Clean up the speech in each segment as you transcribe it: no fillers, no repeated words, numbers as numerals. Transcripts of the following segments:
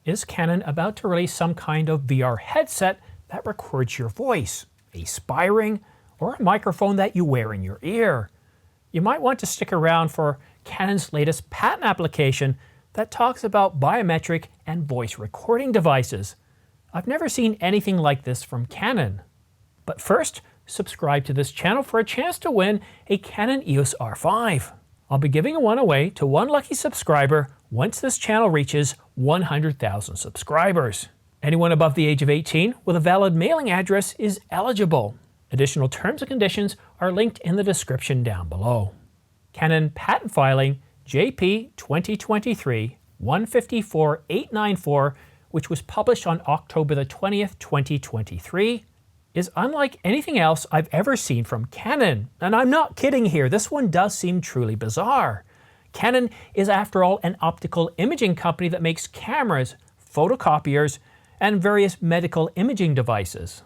Is Canon about to release some kind of VR headset that records your voice, a spy ring, or a microphone that you wear in your ear? You might want to stick around for Canon's latest patent application that talks about biometric and voice recording devices. I've never seen anything like this from Canon. But first, subscribe to this channel for a chance to win a Canon EOS R5. I'll be giving one away to one lucky subscriber once this channel reaches 100,000 subscribers. Anyone above the age of 18 with a valid mailing address is eligible. Additional terms and conditions are linked in the description down below. Canon patent filing JP 2023-154894, which was published on October the 20th, 2023, is unlike anything else I've ever seen from Canon. And I'm not kidding here, this one does seem truly bizarre. Canon is, after all, an optical imaging company that makes cameras, photocopiers, and various medical imaging devices.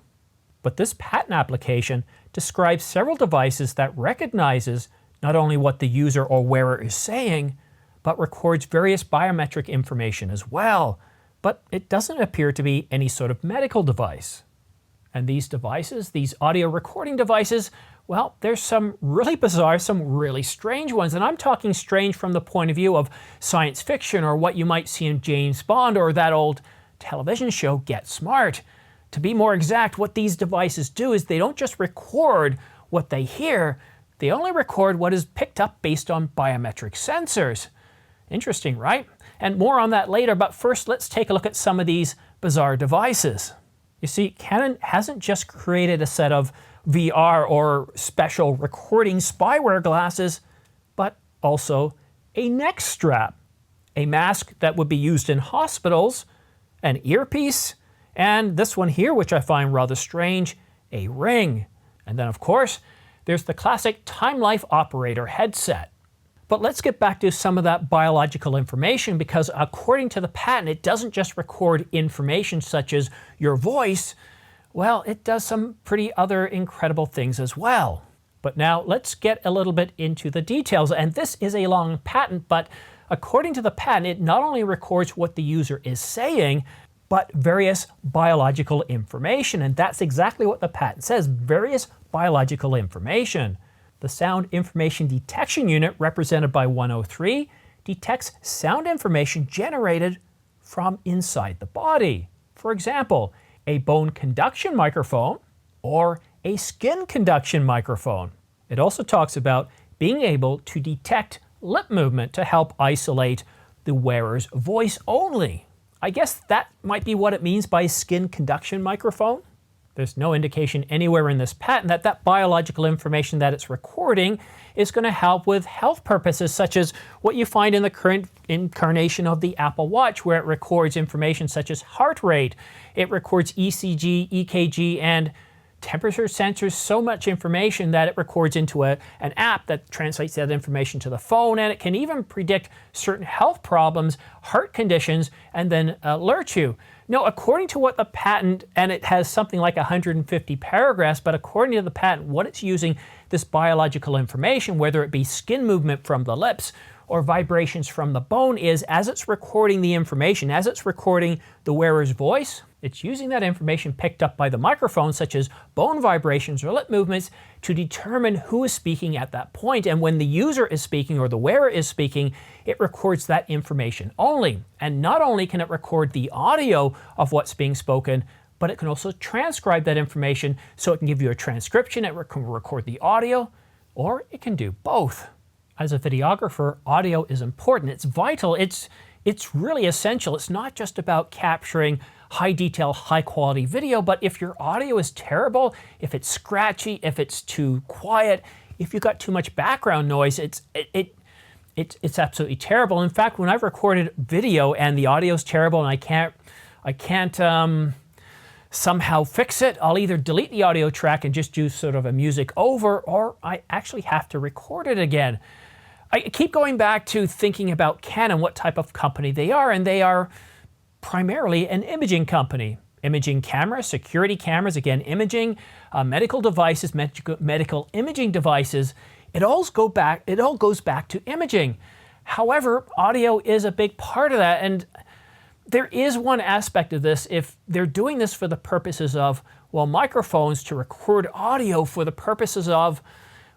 But this patent application describes several devices that recognizes not only what the user or wearer is saying, but records various biometric information as well. But it doesn't appear to be any sort of medical device. And these devices, these audio recording devices, well, there's some really bizarre, some really strange ones. And I'm talking strange from the point of view of science fiction or what you might see in James Bond or that old television show Get Smart. To be more exact, what these devices do is they don't just record what they hear, they only record what is picked up based on biometric sensors. Interesting, right? And more on that later, but first let's take a look at some of these bizarre devices. You see, Canon hasn't just created a set of VR or special recording spyware glasses, but also a neck strap, a mask that would be used in hospitals, an earpiece, and this one here, which I find rather strange, a ring. And then, of course, there's the classic Time Life Operator headset. But let's get back to some of that biological information, because according to the patent, it doesn't just record information such as your voice. Well, it does some pretty other incredible things as well. But now let's get a little bit into the details. And this is a long patent, but according to the patent, it not only records what the user is saying, but various biological information. And that's exactly what the patent says, various biological information. The Sound Information Detection Unit, represented by 103, detects sound information generated from inside the body. For example, a bone conduction microphone or a skin conduction microphone. It also talks about being able to detect lip movement to help isolate the wearer's voice only. I guess that might be what it means by skin conduction microphone. There's no indication anywhere in this patent that that biological information that it's recording is going to help with health purposes, such as what you find in the current incarnation of the Apple Watch, where it records information such as heart rate. It records ECG, EKG, and temperature sensors, so much information that it records into an app that translates that information to the phone, and it can even predict certain health problems, heart conditions, and then alert you. No, according to what the patent, and it has something like 150 paragraphs, but according to the patent, what it's using this biological information, whether it be skin movement from the lips or vibrations from the bone, is as it's recording the information, as it's recording the wearer's voice, it's using that information picked up by the microphone, such as bone vibrations or lip movements, to determine who is speaking at that point. And when the user is speaking or the wearer is speaking, it records that information only. And not only can it record the audio of what's being spoken, but it can also transcribe that information, so it can give you a transcription, it can record the audio, or it can do both. As a videographer, audio is important, it's vital, it's really essential. It's not just about capturing high detail, high quality video, but if your audio is terrible, if it's scratchy, if it's too quiet, if you've got too much background noise, it's absolutely terrible. In fact, when I've recorded video and the audio is terrible and I can't somehow fix it, I'll either delete the audio track and just do sort of a music over, or I actually have to record it again. I keep going back to thinking about Canon, what type of company they are, and they are primarily an imaging company. Imaging cameras, security cameras, again, imaging, medical devices, medical imaging devices. It all goes back to imaging. However, audio is a big part of that, and there is one aspect of this. If they're doing this for the purposes of, well, microphones to record audio for the purposes of,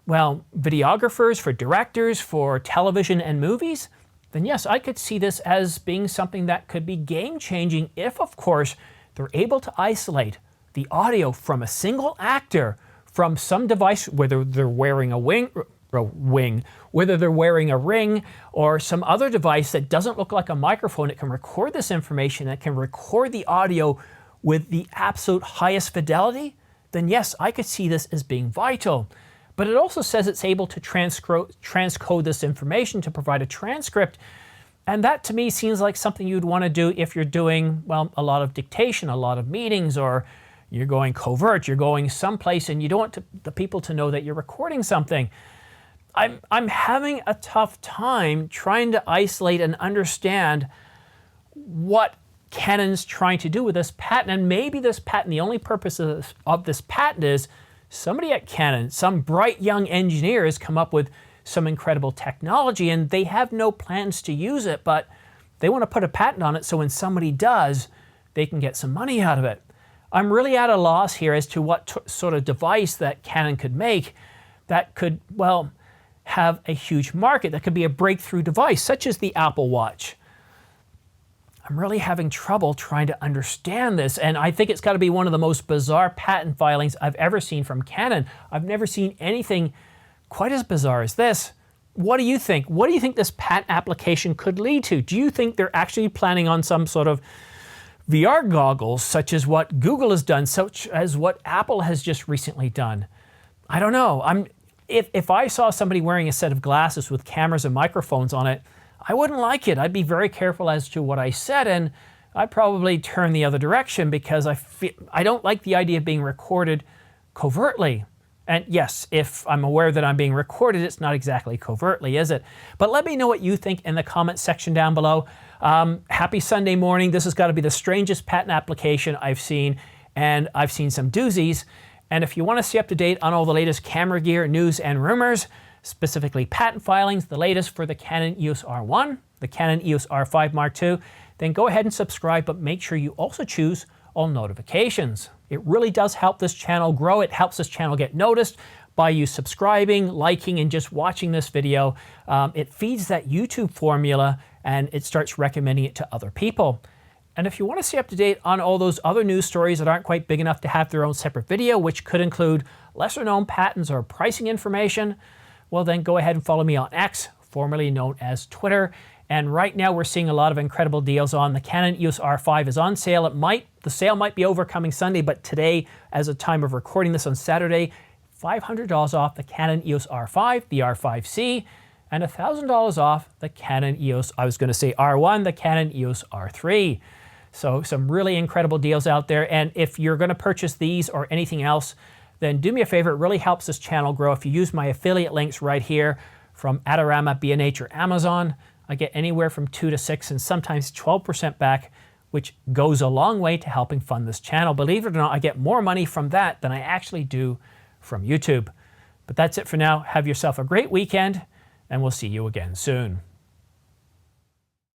well, videographers, for directors, for television and movies, then yes, I could see this as being something that could be game-changing if, of course, they're able to isolate the audio from a single actor from some device, whether they're wearing a whether they're wearing a ring or some other device that doesn't look like a microphone. It can record this information, it can record the audio with the absolute highest fidelity, then yes, I could see this as being vital. But it also says it's able to transcode this information to provide a transcript. And that to me seems like something you'd want to do if you're doing, well, a lot of dictation, a lot of meetings, or you're going covert, you're going someplace and you don't want the people to know that you're recording something. I'm having a tough time trying to isolate and understand what Canon's trying to do with this patent. And maybe this patent, the only purpose of this patent is somebody at Canon, some bright young engineer has come up with some incredible technology and they have no plans to use it, but they want to put a patent on it so when somebody does, they can get some money out of it. I'm really at a loss here as to what sort of device that Canon could make that could, well, have a huge market, that could be a breakthrough device, such as the Apple Watch. I'm really having trouble trying to understand this, and I think it's got to be one of the most bizarre patent filings I've ever seen from Canon. I've never seen anything quite as bizarre as this. What do you think? What do you think this patent application could lead to? Do you think they're actually planning on some sort of VR goggles, such as what Google has done, such as what Apple has just recently done? I don't know. If I saw somebody wearing a set of glasses with cameras and microphones on it, I wouldn't like it. I'd be very careful as to what I said, and I'd probably turn the other direction because I don't like the idea of being recorded covertly. And yes, if I'm aware that I'm being recorded, it's not exactly covertly, is it? But let me know what you think in the comments section down below. Happy Sunday morning. This has got to be the strangest patent application I've seen, and I've seen some doozies. And if you want to stay up to date on all the latest camera gear, news, and rumors, specifically patent filings, the latest for the Canon EOS R1, the Canon EOS R5 Mark II, then go ahead and subscribe, but make sure you also choose all notifications. It really does help this channel grow. It helps this channel get noticed by you subscribing, liking, and just watching this video. It feeds that YouTube formula and it starts recommending it to other people. And if you want to stay up to date on all those other news stories that aren't quite big enough to have their own separate video, which could include lesser known patents or pricing information, well then go ahead and follow me on X, formerly known as Twitter. And right now we're seeing a lot of incredible deals on. The Canon EOS R5 is on sale. The sale might be over coming Sunday, but today, as of time of recording this on Saturday, $500 off the Canon EOS R5, the R5C, and $1,000 off the Canon EOS, I was going to say R1, the Canon EOS R3. So some really incredible deals out there. And if you're going to purchase these or anything else, then do me a favor. It really helps this channel grow. If you use my affiliate links right here from Adorama, B&H, or Amazon, I get anywhere from 2 to 6 and sometimes 12% back, which goes a long way to helping fund this channel. Believe it or not, I get more money from that than I actually do from YouTube. But that's it for now. Have yourself a great weekend, and we'll see you again soon.